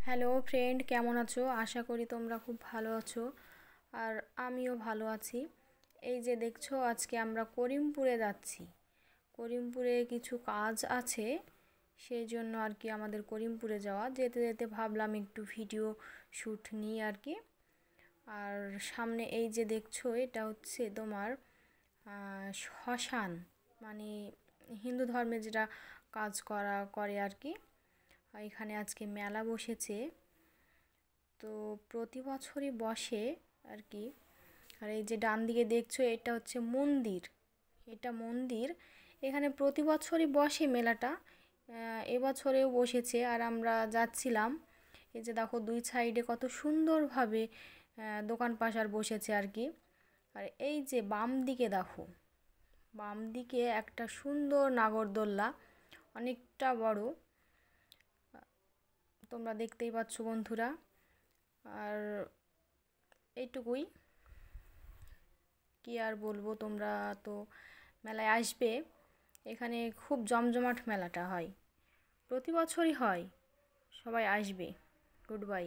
Hello friend, কেমন আছো? আশা করি তোমরা খুব ভালো আছো। আর আমিও ভালো আছি। এই যে দেখছো, আজকে আমরা করিমপুরে যাচ্ছি। করিমপুরে কিছু কাজ আছে, সেই জন্য আর কি আমাদের করিমপুরে যাওয়া। যেতে যেতে ভাবলাম একটু ভিডিও শ্যুট নিই আর কি। আর সামনে এই যে দেখছো, এটা হচ্ছে তোমার শ্মশান, মানে হিন্দু ধর্মে যেটা কাজ করে আর কি। এখানে আজকে মেলা বসেছে, তো প্রতি বছরই বসে আর কি। আর এই যে ডান দিকে দেখছো, এটা হচ্ছে মন্দির, এটা মন্দির। এখানে প্রতি বছরই বসে মেলাটা, এবছরেও বসেছে। আর আমরা যাচ্ছিলাম, এই যে দেখো দুই সাইডে কত সুন্দরভাবে দোকান পাশার বসেছে আর কি। আর এই যে বাম দিকে দেখো, বাম দিকে একটা সুন্দর নাগরদোল্লা, অনেকটা বড়, তোমরা দেখতেই পাচ্ছ বন্ধুরা। আর এইটুকুই, কি আর বলবো, তোমরা তো মেলায় আসবে। এখানে খুব জমজমাট মেলাটা হয়, প্রতি বছরই হয়। সবাই আসবে। Good bye.